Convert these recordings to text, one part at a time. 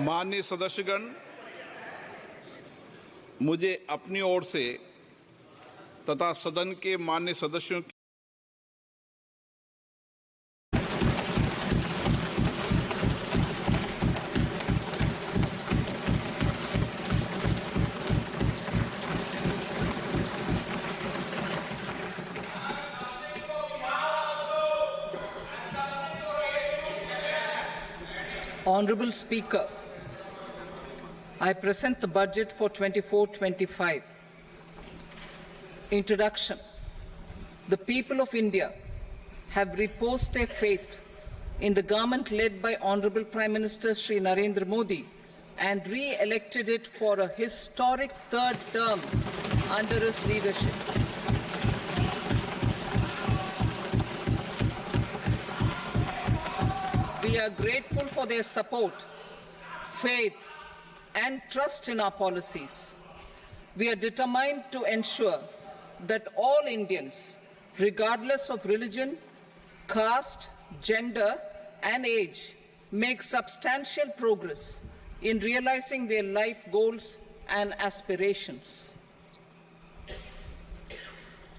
माननीय सदस्यगण, मुझे अपनी ओर से तथा सदन के माननीय सदस्यों की Honourable Speaker, I present the budget for 24-25. Introduction. The people of India have reposed their faith in the government led by Honourable Prime Minister Shri Narendra Modi and re-elected it for a historic third term under his leadership. We are grateful for their support, faith, and trust in our policies. We are determined to ensure that all Indians, regardless of religion, caste, gender, and age, make substantial progress in realizing their life goals and aspirations.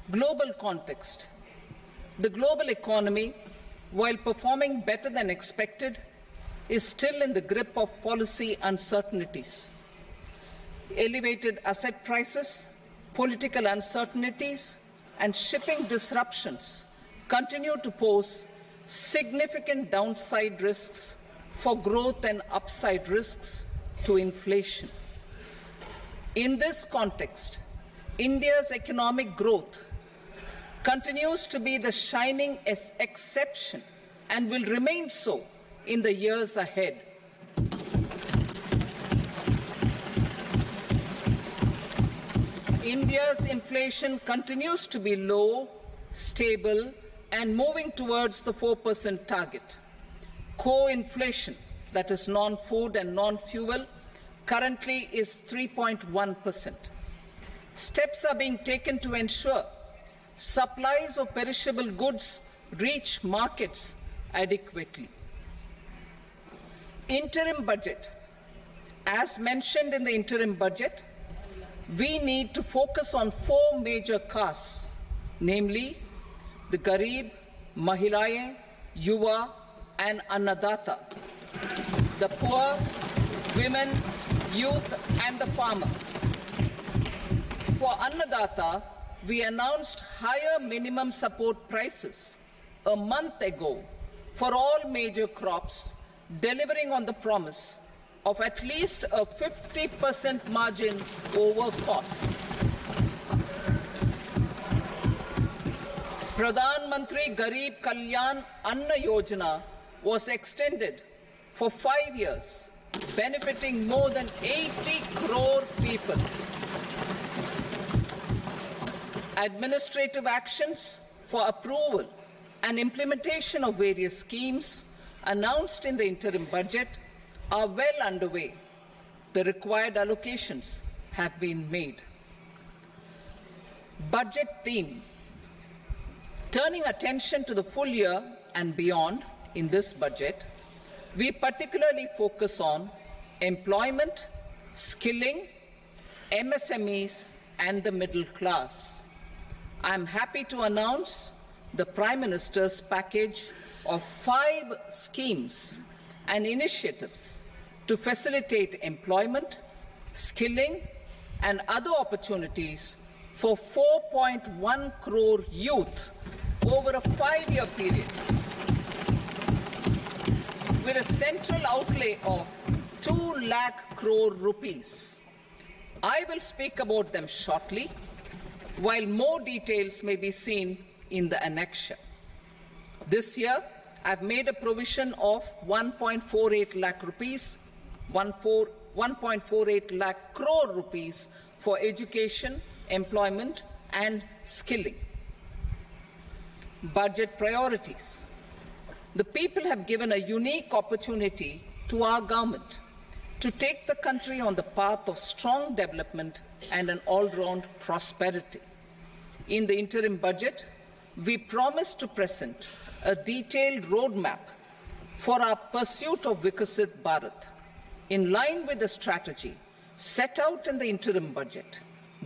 Global context. The global economy, while performing better than expected, is still in the grip of policy uncertainties. Elevated asset prices, political uncertainties, and shipping disruptions continue to pose significant downside risks for growth and upside risks to inflation. In this context, India's economic growth continues to be the shining exception and will remain so in the years ahead. India's inflation continues to be low, stable, and moving towards the 4% target. Core inflation, that is non-food and non-fuel, currently is 3.1%. Steps are being taken to ensure supplies of perishable goods reach markets adequately. Interim budget. As mentioned in the interim budget, we need to focus on four major castes, namely the Garib, Mahilaye, Yuva, and Annadata, the poor, women, youth, and the farmer. For Annadata, we announced higher minimum support prices a month ago for all major crops, delivering on the promise of at least a 50% margin over costs. Pradhan Mantri Garib Kalyan Anna Yojana was extended for 5 years, benefiting more than 80 crore people. Administrative actions for approval and implementation of various schemes announced in the interim budget are well underway. The required allocations have been made. Budget theme. Turning attention to the full year and beyond in this budget, we particularly focus on employment, skilling, MSMEs, and the middle class. I am happy to announce the Prime Minister's package of 5 schemes and initiatives to facilitate employment, skilling, and other opportunities for 4.1 crore youth over a 5-year period, with a central outlay of 2 lakh crore rupees. I will speak about them shortly, while more details may be seen in the annexure. This year, I've made a provision of 1.48 lakh rupees, 1.48 lakh crore rupees for education, employment, and skilling. Budget priorities. The people have given a unique opportunity to our government to take the country on the path of strong development and an all-round prosperity. In the interim budget, we promise to present a detailed roadmap for our pursuit of Viksit Bharat. In line with the strategy set out in the interim budget,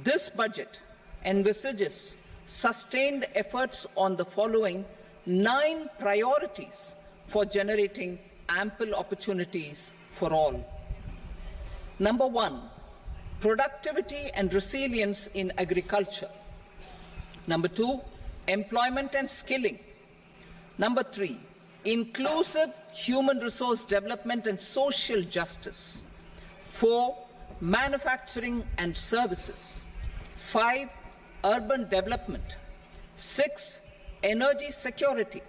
this budget envisages sustained efforts on the following 9 priorities for generating ample opportunities for all. Number 1, productivity and resilience in agriculture. Number 2, employment and skilling. Number 3, inclusive human resource development and social justice. 4, manufacturing and services. 5, urban development. 6, energy security.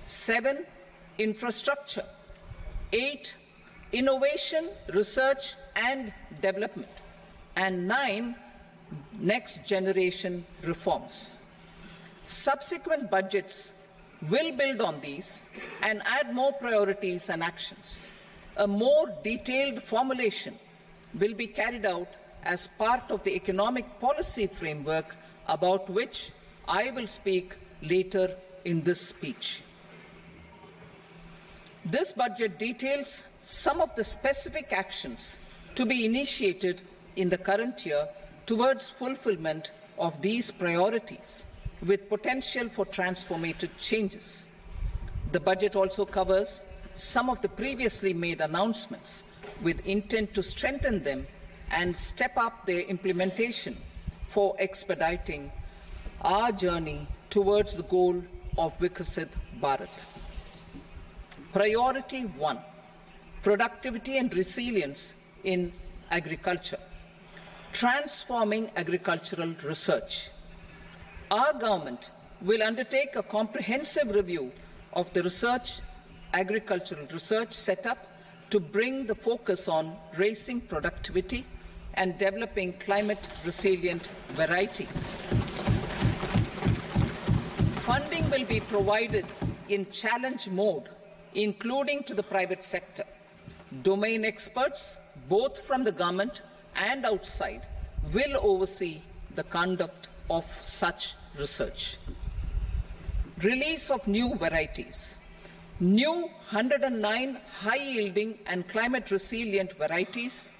7, infrastructure. 8, innovation, research and development. And 9, next generation reforms. Subsequent budgets will build on these and add more priorities and actions. A more detailed formulation will be carried out as part of the economic policy framework about which I will speak later in this speech. This budget details some of the specific actions to be initiated in the current year towards fulfillment of these priorities, with potential for transformative changes. The budget also covers some of the previously made announcements with intent to strengthen them and step up their implementation for expediting our journey towards the goal of Viksit Bharat. Priority 1, productivity and resilience in agriculture. Transforming agricultural research. Our government will undertake a comprehensive review of the agricultural research setup to bring the focus on raising productivity and developing climate-resilient varieties. Funding will be provided in challenge mode, including to the private sector. Domain experts, both from the government and outside, will oversee the conduct of such research. Release of new varieties. New 109 high-yielding and climate-resilient varieties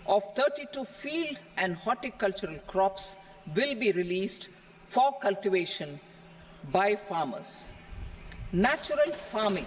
of 32 field and horticultural crops will be released for cultivation by farmers. Natural farming.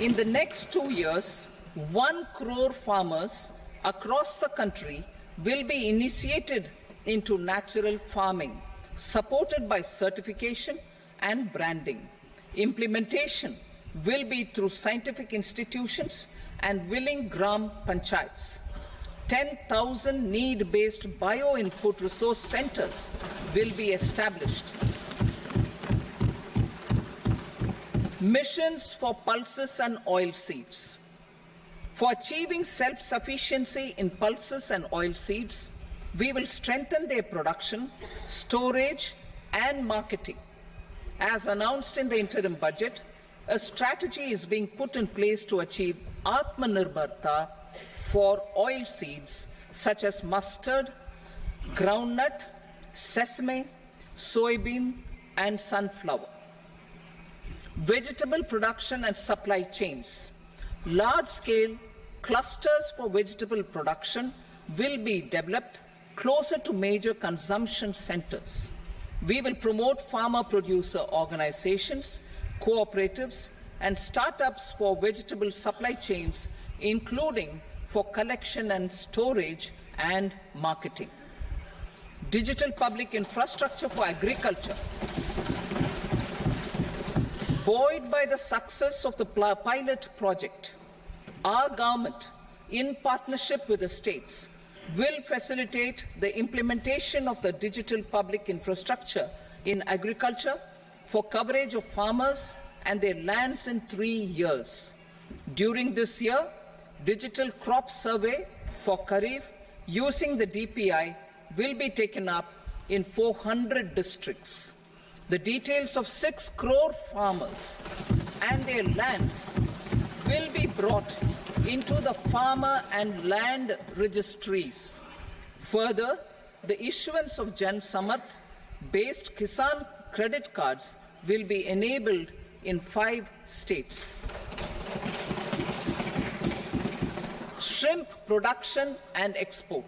In the next 2 years, 1 crore farmers across the country will be initiated into natural farming, supported by certification and branding. Implementation will be through scientific institutions and willing gram panchayats. 10,000 need-based bio-input resource centers will be established. Missions for pulses and oilseeds. For achieving self-sufficiency in pulses and oilseeds, we will strengthen their production, storage, and marketing. As announced in the interim budget, a strategy is being put in place to achieve Atmanirbharta for oilseeds such as mustard, groundnut, sesame, soybean, and sunflower. Vegetable production and supply chains. Large-scale clusters for vegetable production will be developed closer to major consumption centers. We will promote farmer-producer organizations, cooperatives, and startups for vegetable supply chains, including for collection and storage and marketing. Digital public infrastructure for agriculture. Buoyed by the success of the pilot project, our government, in partnership with the states, will facilitate the implementation of the digital public infrastructure in agriculture for coverage of farmers and their lands in 3 years. During this year, digital crop survey for Kharif using the DPI will be taken up in 400 districts. The details of 6 crore farmers and their lands will be brought into the farmer and land registries. Further, the issuance of Jan Samarth based Kisan credit cards will be enabled in 5 states. shrimp production and export.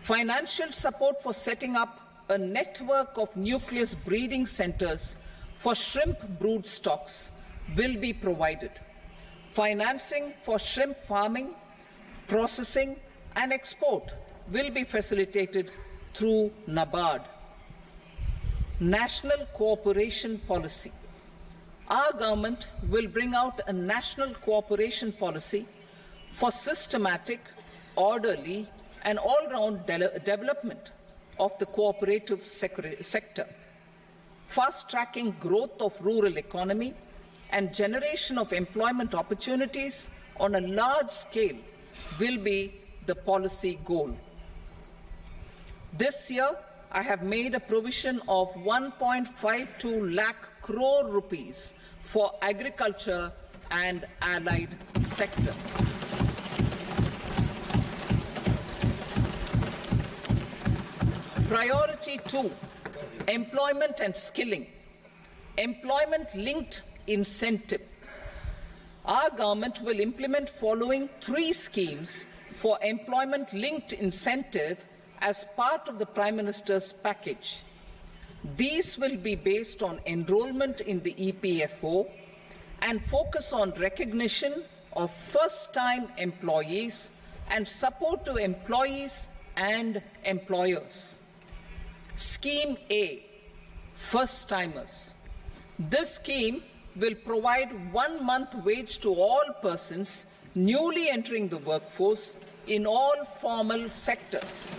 Financial support for setting up a network of nucleus breeding centers for shrimp brood stocks will be provided. Financing for shrimp farming, processing and export will be facilitated through NABARD. National cooperation policy. Our government will bring out a national cooperation policy for systematic, orderly and all-round development of the cooperative sector, fast-tracking growth of rural economy and generation of employment opportunities on a large scale will be the policy goal. This year, I have made a provision of 1.52 lakh crore rupees for agriculture and allied sectors. Priority 2, employment and skilling. Employment-linked incentive. Our government will implement following 3 schemes for employment-linked incentive as part of the Prime Minister's package. These will be based on enrollment in the EPFO and focus on recognition of first-time employees and support to employees and employers. Scheme A, first-timers. This scheme will provide 1 month wage to all persons newly entering the workforce in all formal sectors.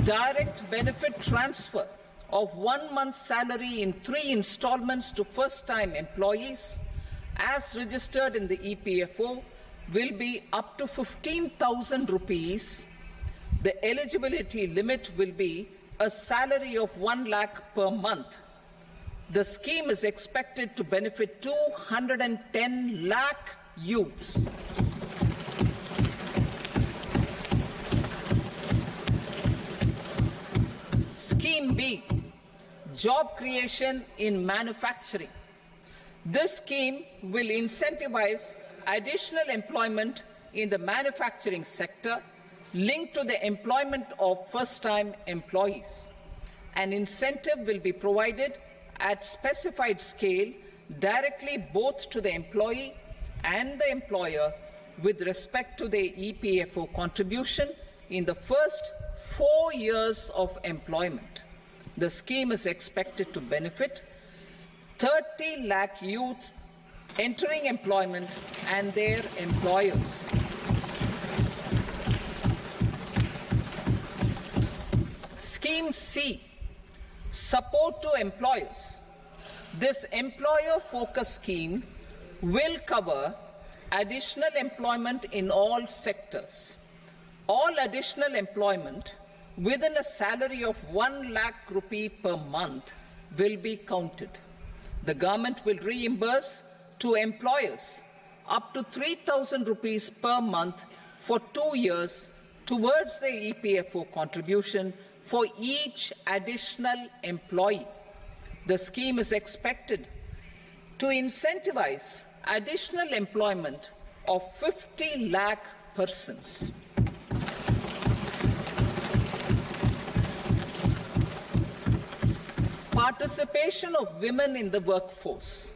Direct benefit transfer of 1 month's salary in 3 installments to first-time employees as registered in the EPFO will be up to 15,000 rupees. The eligibility limit will be a salary of 1 lakh per month. The scheme is expected to benefit 210 lakh youths. Scheme B, job creation in manufacturing. This scheme will incentivize additional employment in the manufacturing sector linked to the employment of first-time employees. An incentive will be provided at specified scale directly both to the employee and the employer with respect to the EPFO contribution in the first 4 years of employment. The scheme is expected to benefit 30 lakh youth entering employment and their employers. Scheme C, support to employers. This employer-focused scheme will cover additional employment in all sectors. All additional employment within a salary of 1 lakh rupee per month will be counted. The government will reimburse to employers up to 3,000 rupees per month for 2 years towards the EPFO contribution for each additional employee. The scheme is expected to incentivize additional employment of 50 lakh persons. Participation of women in the workforce.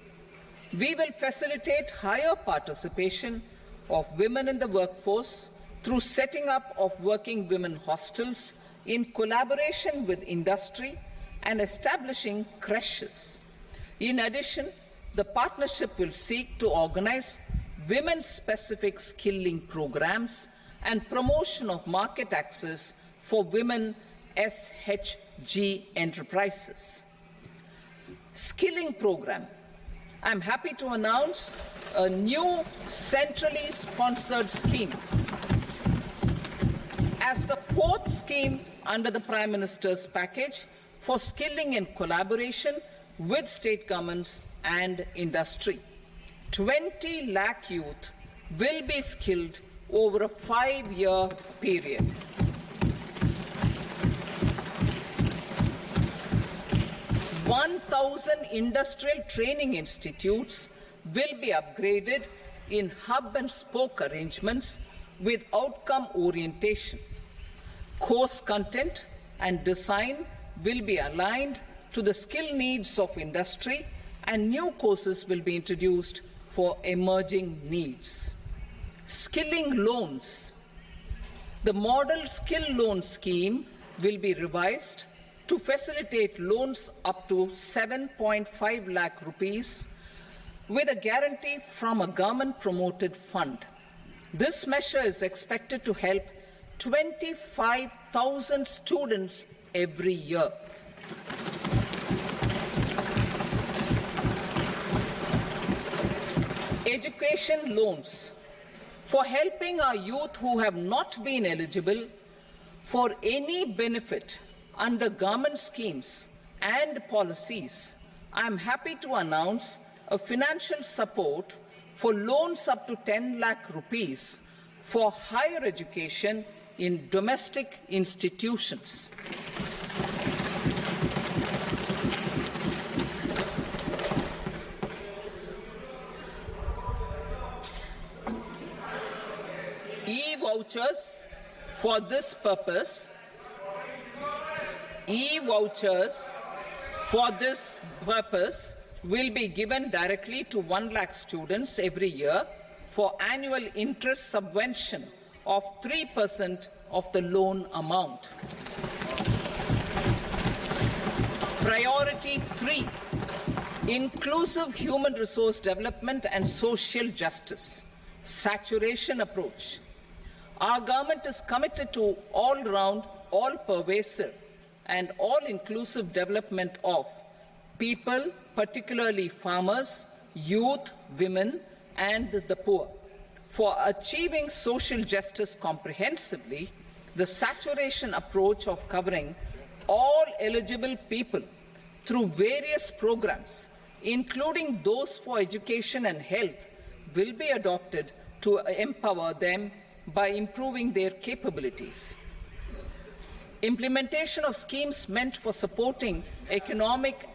We will facilitate higher participation of women in the workforce through setting up of working women hostels in collaboration with industry and establishing creches. In addition, the partnership will seek to organize women-specific skilling programs and promotion of market access for women SHG enterprises. Skilling program. I'm happy to announce a new centrally sponsored scheme as the 4th scheme under the Prime Minister's package for skilling in collaboration with state governments and industry. 20 lakh youth will be skilled over a 5-year period. 1,000 industrial training institutes will be upgraded in hub and spoke arrangements with outcome orientation. Course content and design will be aligned to the skill needs of industry, and new courses will be introduced for emerging needs. Skilling loans. The model skill loan scheme will be revised to facilitate loans up to 7.5 lakh rupees with a guarantee from a government-promoted fund. This measure is expected to help 25,000 students every year. Education loans. For helping our youth who have not been eligible for any benefit under government schemes and policies, I am happy to announce a financial support for loans up to 10 lakh rupees for higher education in domestic institutions. E-vouchers for this purpose. E-vouchers for this purpose will be given directly to 1 lakh students every year for annual interest subvention of 3% of the loan amount. Priority 3, inclusive human resource development and social justice, saturation approach. Our government is committed to all-round, all-pervasive and all-inclusive development of people, particularly farmers, youth, women, and the poor. For achieving social justice comprehensively, the saturation approach of covering all eligible people through various programs, including those for education and health, will be adopted to empower them by improving their capabilities. Implementation of schemes meant for supporting economic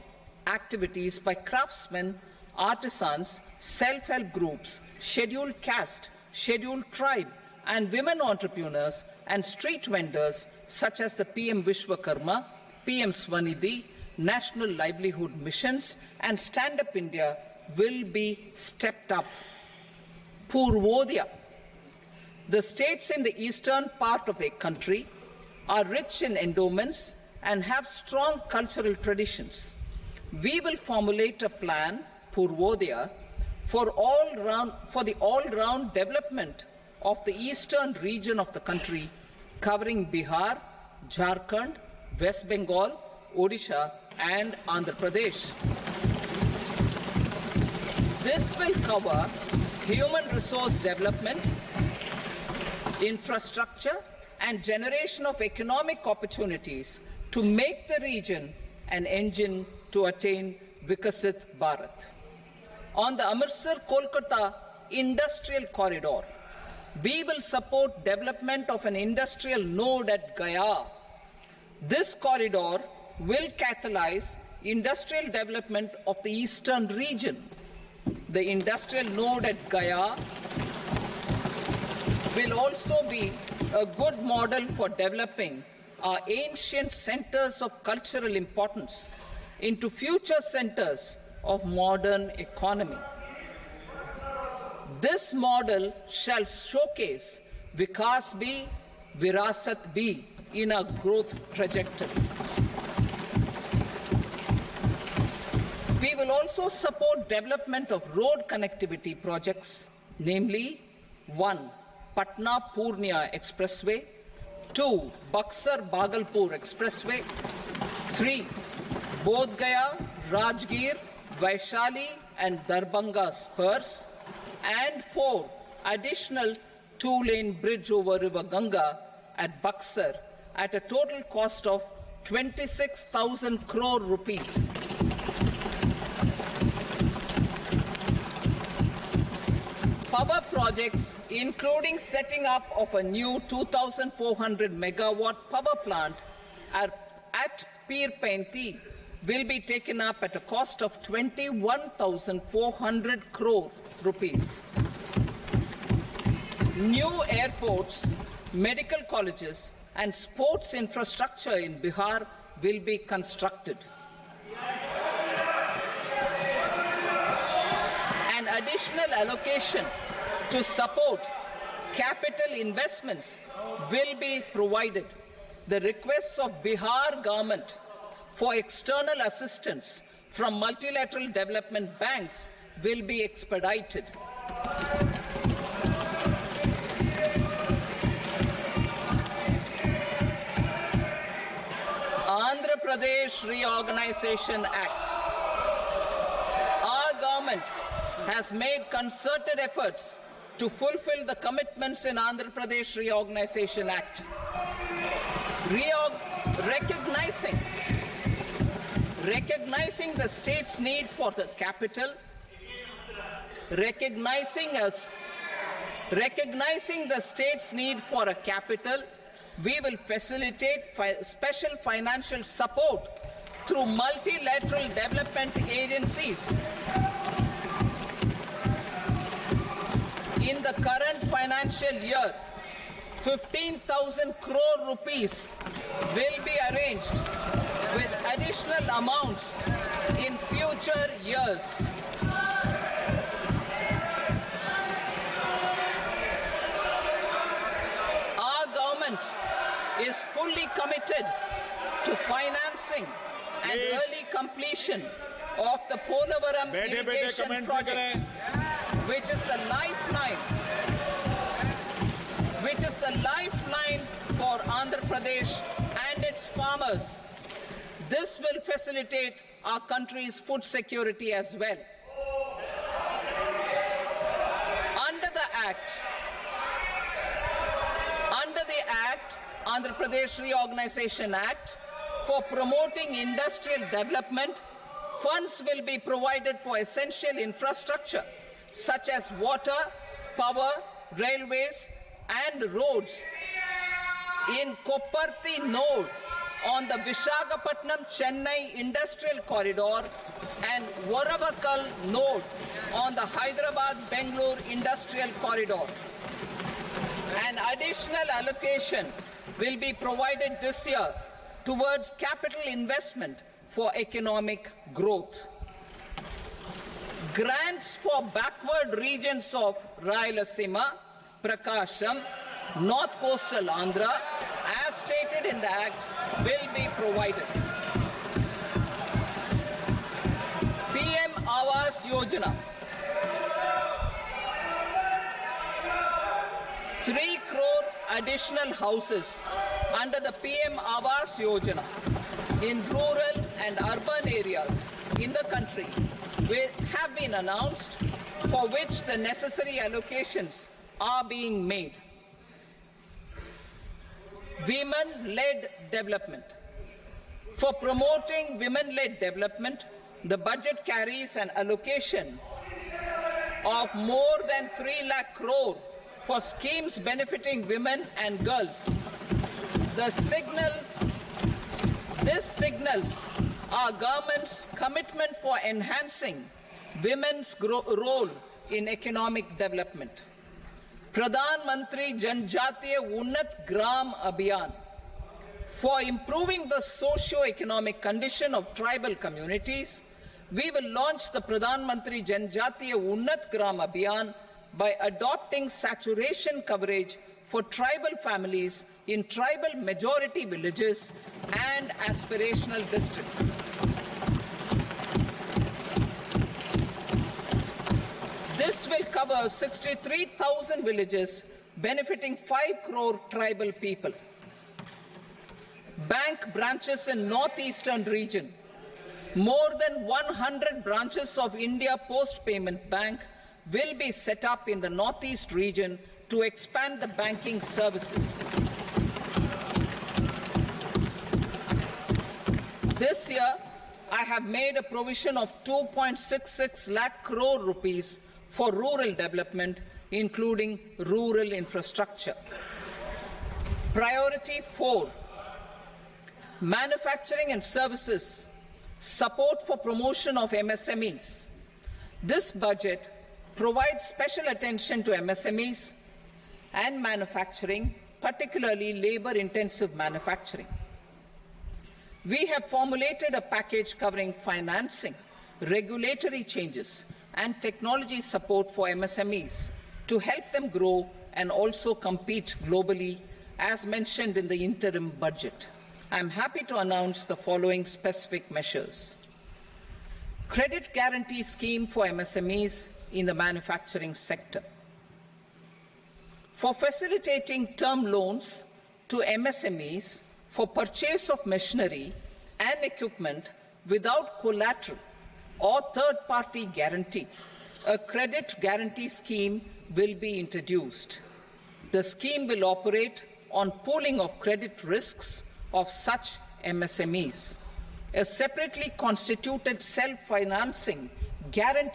activities by craftsmen, artisans, self-help groups, scheduled caste, scheduled tribe, and women entrepreneurs and street vendors such as the PM Vishwakarma, PM Swanidhi, National Livelihood Missions, and Stand Up India will be stepped up. Purvodaya. The states in the eastern part of the country are rich in endowments and have strong cultural traditions. We will formulate a plan, Purvodaya, for the all-round development of the eastern region of the country, covering Bihar, Jharkhand, West Bengal, Odisha, and Andhra Pradesh. This will cover human resource development, infrastructure, and generation of economic opportunities to make the region an engine to attain Vikasit Bharat. On the Amritsar-Kolkata industrial corridor, we will support development of an industrial node at Gaya. This corridor will catalyze industrial development of the eastern region. The industrial node at Gaya will also be a good model for developing our ancient centers of cultural importance into future centers of modern economy. This model shall showcase Vikas Bhi, Virasat Bhi in a growth trajectory. We will also support development of road connectivity projects, namely 1. Patna-Purnia Expressway, 2. Buxar-Bhagalpur Expressway, 3. Bodh Gaya, Rajgir, Vaishali and Darbhanga spurs, and 4. Additional 2-lane bridge over River Ganga at Buxar at a total cost of 26,000 crore rupees. Power projects, including setting up of a new 2,400 megawatt power plant at Pir Painti will be taken up at a cost of 21,400 crore rupees. New airports, medical colleges, and sports infrastructure in Bihar will be constructed. An additional allocation to support capital investments will be provided. The requests of Bihar government for external assistance from multilateral development banks will be expedited. Andhra Pradesh Reorganization Act. Our government has made concerted efforts to fulfill the commitments in Andhra Pradesh Reorganization Act. Recognizing the state's need for the capital, recognizing the state's need for a capital, we will facilitate special financial support through multilateral development agencies. In the current financial year, 15,000 crore rupees will be arranged with additional amounts in future years. Our government is fully committed to financing and early completion of the Polavaram irrigation project, which is the lifeline for Andhra Pradesh and its farmers. This will facilitate our country's food security as well. Under the Andhra Pradesh Reorganization Act, for promoting industrial development, funds will be provided for essential infrastructure such as water, power, railways, and roads. In Kopparthi node on the Visakhapatnam-Chennai Industrial Corridor and Varavakal node on the Hyderabad-Bengaluru Industrial Corridor. An additional allocation will be provided this year towards capital investment for economic growth. Grants for backward regions of Rayalaseema, Prakasam, North Coastal Andhra, as stated in the Act, will be provided. PM Awas Yojana. 3 crore additional houses under the PM Awas Yojana in rural and urban areas in the country have been announced, for which the necessary allocations are being made. Women-led development. For promoting women-led development, the budget carries an allocation of more than 3 lakh crore for schemes benefiting women and girls. This signals our government's commitment for enhancing women's role in economic development. Pradhan Mantri Janjatiya Unnat Gram Abhiyan. For improving the socio-economic condition of tribal communities, we will launch the Pradhan Mantri Janjatiya Unnat Gram Abhiyan by adopting saturation coverage for tribal families in tribal majority villages and aspirational districts. This will cover 63,000 villages, benefiting 5 crore tribal people. Bank branches in northeastern region. More than 100 branches of India Post Payment Bank will be set up in the northeast region to expand the banking services. This year, I have made a provision of 2.66 lakh crore rupees for rural development, including rural infrastructure. Priority 4, manufacturing and services. support for promotion of MSMEs. This budget provides special attention to MSMEs and manufacturing, particularly labor-intensive manufacturing. We have formulated a package covering financing, regulatory changes, and technology support for MSMEs to help them grow and also compete globally, as mentioned in the interim budget. I am happy to announce the following specific measures. Credit guarantee scheme for MSMEs in the manufacturing sector. For facilitating term loans to MSMEs for purchase of machinery and equipment without collateral or third-party guarantee, a credit guarantee scheme will be introduced. The scheme will operate on pooling of credit risks of such MSMEs. A separately constituted self-financing guarantee